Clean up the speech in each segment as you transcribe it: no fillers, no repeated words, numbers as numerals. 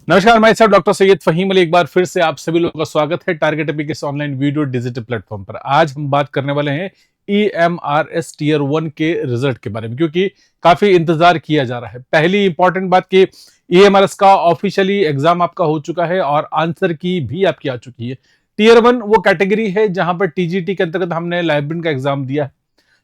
नमस्कार, मैं साहब डॉक्टर सैयद फहीम अली। एक बार फिर से आप सभी लोगों का स्वागत है टारगेट एपीकेस ऑनलाइन वीडियो डिजिटल प्लेटफॉर्म पर। आज हम बात करने वाले हैं EMRS टीयर 1 के रिजल्ट के बारे में, क्योंकि काफी इंतजार किया जा रहा है। पहली इंपॉर्टेंट बात कि EMRS का ऑफिशियली एग्जाम आपका हो चुका है और आंसर की भी आपकी आ चुकी है। टीयर 1 वो कैटेगरी है जहां पर TGT के अंतर्गत हमने लाइब्रेरी का एग्जाम दिया है।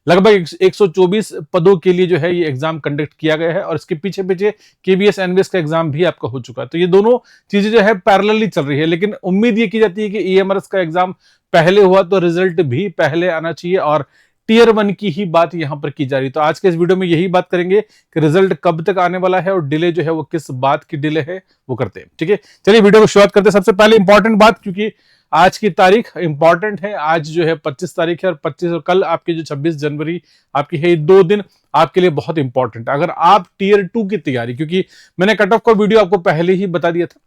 लगभग 124 पदों के लिए जो है ये एग्जाम कंडक्ट किया गया है और इसके पीछे पीछे KBS एनवीएस का एग्जाम भी आपका हो चुका है। तो ये दोनों चीजें जो है पैरेलली चल रही है, लेकिन उम्मीद ये की जाती है कि EMRS का एग्जाम पहले हुआ तो रिजल्ट भी पहले आना चाहिए और टीयर 1 की ही बात यहां पर की जा रही है। तो आज के इस वीडियो में यही बात करेंगे कि रिजल्ट कब तक आने वाला है और डिले जो है वो किस बात की डिले है वो करते हैं। ठीक है, चलिए वीडियो को शुरुआत करते हैं। सबसे पहले इंपॉर्टेंट बात, क्योंकि आज की तारीख इंपॉर्टेंट है। आज जो है 25 तारीख है और 25 और कल आपकी जो 26 जनवरी आपकी है, 2 दिन आपके लिए बहुत इंपॉर्टेंट है। अगर आप टीयर 2 की तैयारी, क्योंकि मैंने कट ऑफ का वीडियो आपको पहले ही बता दिया था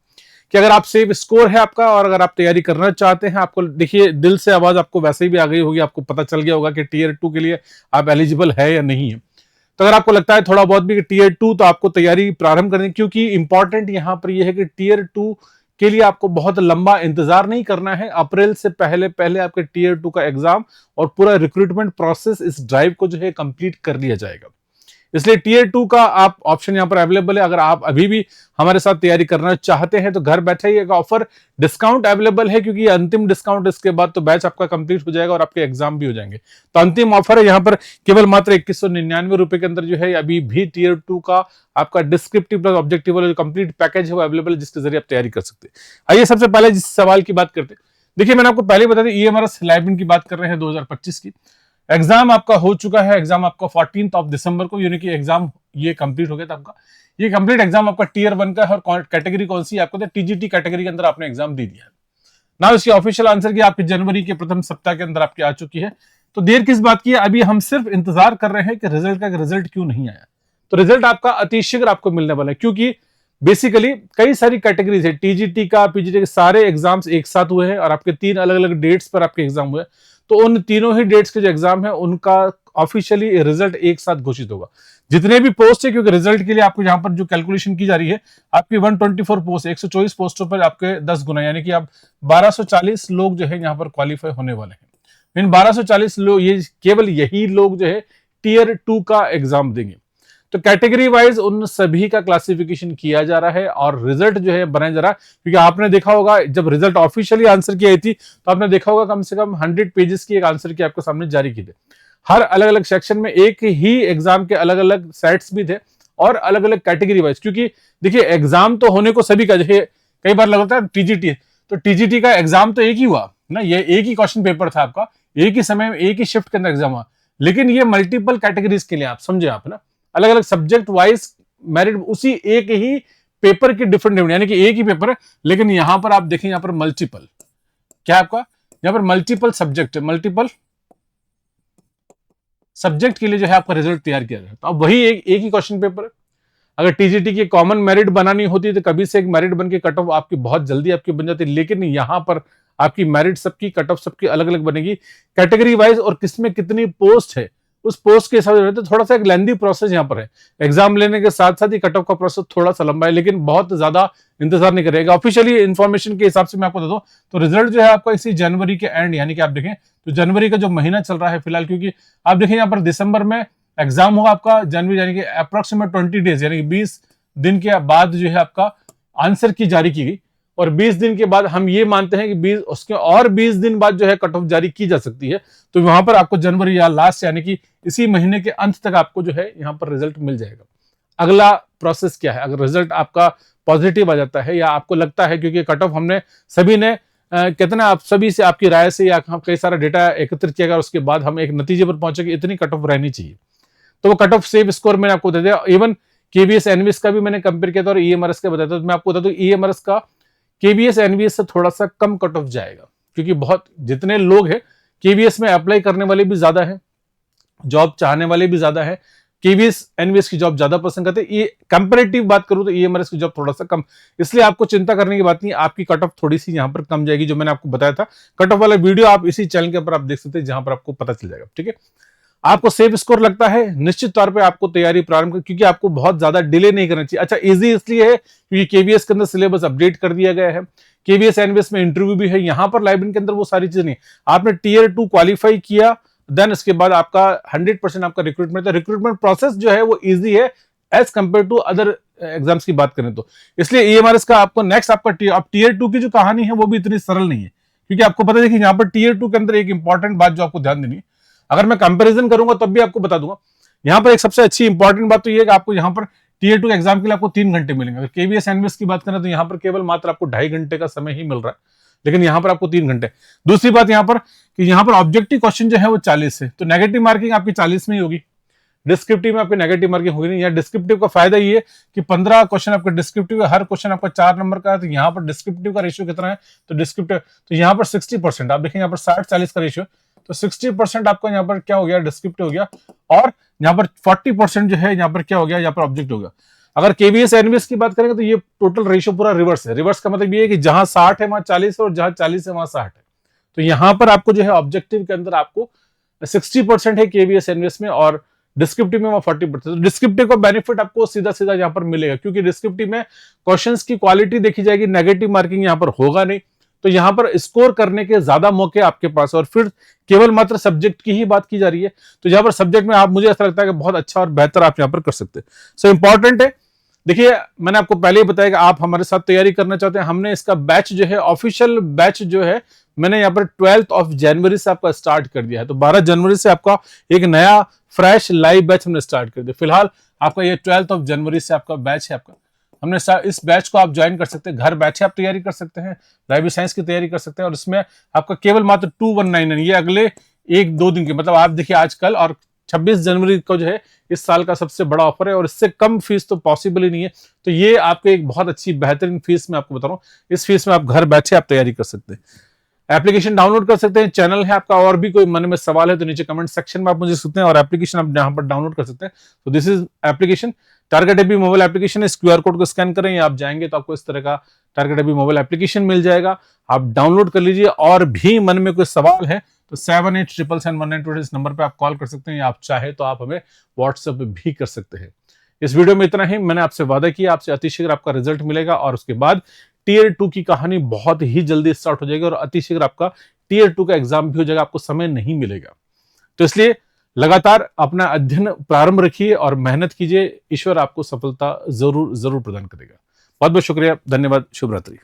कि अगर आप सेव स्कोर है आपका और अगर आप तैयारी करना चाहते हैं, आपको देखिए दिल से आवाज आपको वैसे ही भी आ गई होगी, आपको पता चल गया होगा कि टीयर 2 के लिए आप एलिजिबल है या नहीं है। तो अगर आपको लगता है थोड़ा बहुत भी कि टीयर 2, तो आपको तैयारी प्रारंभ करनी, क्योंकि इंपॉर्टेंट यहां पर यह है कि टीयर 2 के लिए आपको बहुत लंबा इंतजार नहीं करना है। अप्रैल से पहले पहले आपके टीयर 2 का एग्जाम और पूरा रिक्रूटमेंट प्रोसेस, इस ड्राइव को जो है कंप्लीट कर लिया जाएगा। इसलिए टीयर 2 का आप ऑप्शन यहां पर अवेलेबल है। अगर आप अभी भी हमारे साथ तैयारी करना चाहते हैं तो घर बैठे ही एक ऑफर डिस्काउंट अवेलेबल है, क्योंकि अंतिम डिस्काउंट, इसके बाद तो बैच आपका कंप्लीट हो जाएगा और आपके एग्जाम भी हो जाएंगे। तो अंतिम ऑफर है यहां पर केवल मात्र 2199 रुपए के अंदर जो है अभी भी टीयर 2 का आपका डिस्क्रिप्टिव प्लस ऑब्जेक्टिव वाला जो कंप्लीट पैकेज है वो अवेलेबल है, जिसके जरिए आप तैयारी कर सकते हैं। आइए सबसे पहले जिस सवाल की बात करते हैं, देखिए मैंने आपको पहले बता दी EMRS लाइब्रेरी की बात कर रहे हैं 2025 की। एग्जाम आपका हो चुका है। एग्जाम आपका 14 दिसंबर को, यानी कि एग्जाम ये कंप्लीट हो गया था आपका। ये कंप्लीट एग्जाम आपका टीयर 1 का है और कैटेगरी कौन सी आपको TGT कैटेगरी के अंदर आपने एग्जाम दे दिया है ना। इसकी ऑफिशियल आंसर की आपकी जनवरी के प्रथम सप्ताह के अंदर आपकी आ चुकी है। तो देर किस बात की है, अभी हम सिर्फ इंतजार कर रहे हैं कि रिजल्ट का रिजल्ट क्यों नहीं आया। तो रिजल्ट आपका अतिशीघ्र आपको मिलने वाला है, क्योंकि बेसिकली कई सारी कैटेगरीज है। TGT का, PGT के सारे एग्जाम्स एक साथ हुए हैं और आपके 3 अलग अलग डेट्स पर आपके एग्जाम हुए। तो उन तीनों ही डेट्स के जो एग्जाम है उनका ऑफिशियली रिजल्ट एक साथ घोषित होगा। जितने भी पोस्ट है, क्योंकि रिजल्ट के लिए आपको यहाँ पर जो कैलकुलेशन की जा रही है, आपकी 124 पोस्ट, 124 पोस्टों पर आपके 10 गुना, यानी कि आप 1240 लोग जो है यहाँ पर क्वालिफाई होने वाले हैं। इन 1240 लोग, ये केवल यही लोग जो है टीयर 2 का एग्जाम देंगे। तो कैटेगरी वाइज उन सभी का क्लासिफिकेशन किया जा रहा है और रिजल्ट जो है बनाया जा रहा है। क्योंकि आपने देखा होगा जब रिजल्ट ऑफिशियली आंसर की आई थी तो आपने देखा होगा कम से कम 100 पेजेस की एक आंसर की आपके सामने जारी की थी। हर अलग अलग सेक्शन में एक ही एग्जाम के अलग अलग सेट्स भी थे और अलग अलग कैटेगरी वाइज। क्योंकि देखिए एग्जाम तो होने को सभी का, जैसे कई बार लगता है TGT, तो TGT का एग्जाम तो एक ही हुआ ना, ये एक ही क्वेश्चन पेपर था आपका, एक ही समय में एक ही शिफ्ट के अंदर एग्जाम हुआ। लेकिन ये मल्टीपल कैटेगरीज के लिए, आप समझे आप ना, अलग अलग सब्जेक्ट वाइज मेरिट उसी एक ही पेपर की डिफरेंट, यानी कि एक ही पेपर है, लेकिन यहां पर आप देखें यहां पर मल्टीपल, क्या आपका यहां पर मल्टीपल सब्जेक्ट है, मल्टीपल सब्जेक्ट के लिए जो है आपका रिजल्ट तैयार किया जाए। तो अब वही एक ही क्वेश्चन पेपर है। अगर TGT की कॉमन मेरिट बनानी होती तो कभी से एक मेरिट बन के कट ऑफ आपकी बहुत जल्दी आपकी बन जाती, लेकिन यहां पर आपकी मेरिट सबकी, कट ऑफ सबकी अलग अलग बनेगी कैटेगरी वाइज, और किसमें कितनी पोस्ट है उस पोस्ट के हिसाब से। तो थोड़ा सा एक लेंदी प्रोसेस यहाँ पर है। एग्जाम लेने के साथ साथ ही कट ऑफ का प्रोसेस थोड़ा सा लंबा है, लेकिन बहुत ज्यादा इंतजार नहीं करेगा। ऑफिशियली इन्फॉर्मेशन के हिसाब से मैं आपको दे दूं तो रिजल्ट जो है आपका इसी जनवरी के एंड, यानी कि आप देखें तो जनवरी का जो महीना चल रहा है फिलहाल, क्योंकि आप देखें यहाँ पर दिसंबर में एग्जाम होगा आपका, जनवरी यानी कि अप्रोक्सीमेट 20 डेज, यानी कि 20 दिन के बाद जो है आपका आंसर की जारी की गई। और 20 दिन के बाद हम ये मानते हैं कि 20 उसके और 20 दिन बाद जो है कट ऑफ जारी की जा सकती है। तो वहां पर आपको जनवरी या लास्ट, यानी कि इसी महीने के अंत तक आपको जो है यहाँ पर रिजल्ट मिल जाएगा। अगला प्रोसेस क्या है, अगर रिजल्ट आपका पॉजिटिव आ जाता है या आपको लगता है, क्योंकि कट ऑफ हमने सभी ने कहते ना, आप सभी से आपकी राय से या कई सारा डेटा एकत्रित किया गया, उसके बाद हम एक नतीजे पर पहुंचे कि इतनी कट ऑफ रहनी चाहिए। तो वो कट ऑफ सेव स्कोर मैंने आपको दे दिया। इवन KBS एनवीएस का भी मैंने कंपेयर किया था और EMRS का बताया था। तो मैं आपको बता दूं EMRS का KBS एनवीएस से थोड़ा सा कम कट ऑफ जाएगा, क्योंकि बहुत जितने लोग हैं KBS में अप्लाई करने वाले भी ज्यादा है, जॉब चाहने वाले भी ज्यादा है। KBS एनवीएस की जॉब ज्यादा पसंद करते हैं। ये कंपैरेटिव बात करूं तो EMRS की जॉब थोड़ा सा कम, इसलिए आपको चिंता करने की बात नहीं, आपकी कट ऑफ थोड़ी सी यहां पर कम जाएगी। जो मैंने आपको बताया था कट ऑफ वाला वीडियो आप इसी चैनल के ऊपर आप देख सकते हैं, जहां पर आपको पता चल जाएगा। ठीक है, आपको सेफ स्कोर लगता है, निश्चित तौर पे आपको तैयारी प्रारंभ कर, क्योंकि आपको बहुत ज्यादा डिले नहीं करना चाहिए। अच्छा, इजी इसलिए है क्योंकि केवीएस के अंदर सिलेबस अपडेट कर दिया गया है, केवीएस एनवीएस में इंटरव्यू भी है, यहां पर लाइब्रेरी के अंदर वो सारी चीजें नहीं। आपने टीयर 2 क्वालिफाई किया, देन इसके बाद आपका 100% आपका रिक्रूटमेंट, रिक्रूटमेंट प्रोसेस जो है वो इजी है as compare to other exams की बात करें तो। इसलिए ईएमआरएस का आपको नेक्स्ट आपका टीयर 2 की जो कहानी है वो भी इतनी सरल नहीं है, क्योंकि आपको पता है कि यहाँ पर टीयर 2 के अंदर एक इंपॉर्टेंट बात जो आपको ध्यान देनी है, अगर मैं कंपैरिजन करूंगा तब भी आपको बता दूंगा। यहाँ पर एक सबसे अच्छी इंपॉर्टेंट बात तो ये है कि आपको यहाँ पर टीयर 2 एग्जाम के लिए आपको 3 घंटे मिलेंगे। अगर केवीएस एनवीएस की बात करें तो यहाँ पर केवल मात्र आपको 2.5 घंटे का समय ही मिल रहा है, लेकिन यहाँ पर आपको 3 घंटे। दूसरी बात यहाँ पर कि यहाँ पर ऑब्जेक्टिव क्वेश्चन जो है वो 40 है, तो नेगेटिव मार्किंग आपकी 40 में ही होगी, डिस्क्रिप्टिव में आपकी नेगेटिव मार्किंग होगी नहीं। यहाँ डिस्क्रिप्टिव का फायदा ये है कि 15 क्वेश्चन आपका डिस्क्रिप्टिव है, हर क्वेश्चन आपका 4 नंबर का है, तो यहाँ पर डिस्क्रिप्टिव का रेशियो कितना है, तो डिस्क्रिप्टिव तो यहाँ पर 60%, आप देखें यहाँ पर 60-40 का रेशियो, तो 60% आपका यहाँ पर क्या हो गया, डिस्क्रिप्टिव हो गया, और यहाँ पर 40% जो है यहाँ पर क्या हो गया, यहाँ पर ऑब्जेक्ट हो गया। अगर केवीएस एनवीएस की बात करेंगे तो ये टोटल रेशियो पूरा रिवर्स है। रिवर्स का मतलब ये है कि जहां 60 है वहां 40 है, और जहां 40 है वहां 60 है। तो यहां पर आपको जो है ऑब्जेक्टिव के अंदर आपको 60% है केवीएस एनवीएस में, और डिस्क्रिप्टिव में 40%। तो डिस्क्रिप्टिव का बेनिफिट आपको सीधा सीधा यहाँ पर मिलेगा, क्योंकि डिस्क्रिप्टिव में क्वेश्चंस की क्वालिटी देखी जाएगी, नेगेटिव मार्किंग यहाँ पर होगा नहीं, तो यहाँ पर स्कोर करने के ज्यादा मौके आपके पास। और फिर केवल मात्र सब्जेक्ट की ही बात की जा रही है, तो यहाँ पर सब्जेक्ट में आप, मुझे ऐसा लगता है कि बहुत अच्छा और बेहतर आप यहाँ पर कर सकते हैं। सो इंपॉर्टेंट है, देखिए मैंने आपको पहले ही बताया कि आप हमारे साथ तैयारी करना चाहते हैं, हमने इसका बैच जो है, ऑफिशियल बैच जो है, मैंने यहाँ पर 12 जनवरी से आपका स्टार्ट कर दिया है। तो 12 जनवरी से आपका एक नया फ्रेश लाइव बैच हमने स्टार्ट कर दिया। फिलहाल आपका ये 12 जनवरी से आपका बैच है आपका, हमने इस बैच को आप ज्वाइन कर सकते हैं, घर बैठे आप तैयारी कर सकते हैं, लाइब्रेरी साइंस की तैयारी कर सकते हैं, और इसमें आपका केवल मात्र 2199, ये अगले 1-2 दिन के, मतलब आप देखिए आजकल, और 26 जनवरी को जो है इस साल का सबसे बड़ा ऑफर है, और इससे कम फीस तो पॉसिबल ही नहीं है। तो ये आपको एक बहुत अच्छी बेहतरीन फीस में आपको बता रहा हूँ, इस फीस में आप घर बैठे आप तैयारी कर सकते हैं। एप्लीकेशन डाउनलोड कर सकते हैं, चैनल है आपका, और भी कोई मन में सवाल है तो नीचे कमेंट सेक्शन में आप मुझे सकते हैं, और एप्लीकेशन आप यहाँ पर डाउनलोड कर सकते हैं। तो this is application, target AB mobile application. इस क्यूआर कोड को स्कैन करें, आप जाएंगे तो आपको इस तरह का टारगेट एबी मोबाइल एप्लीकेशन मिल जाएगा, आप डाउनलोड कर लीजिए। और भी मन में कोई सवाल है तो 787719 इस नंबर पे आप कॉल कर सकते हैं, या आप चाहे तो आप हमें व्हाट्सएप भी कर सकते हैं। इस वीडियो में इतना ही। मैंने आपसे वादा किया, आपसे अतिशीघ्र आपका रिजल्ट मिलेगा, और उसके बाद टीयर 2 की कहानी बहुत ही जल्दी स्टार्ट हो जाएगी, और अतिशीघ्र आपका टीयर 2 का एग्जाम भी हो जाएगा, आपको समय नहीं मिलेगा। तो इसलिए लगातार अपना अध्ययन प्रारंभ रखिए और मेहनत कीजिए, ईश्वर आपको सफलता जरूर जरूर प्रदान करेगा। बहुत बहुत शुक्रिया, धन्यवाद, शुभ रात्रि।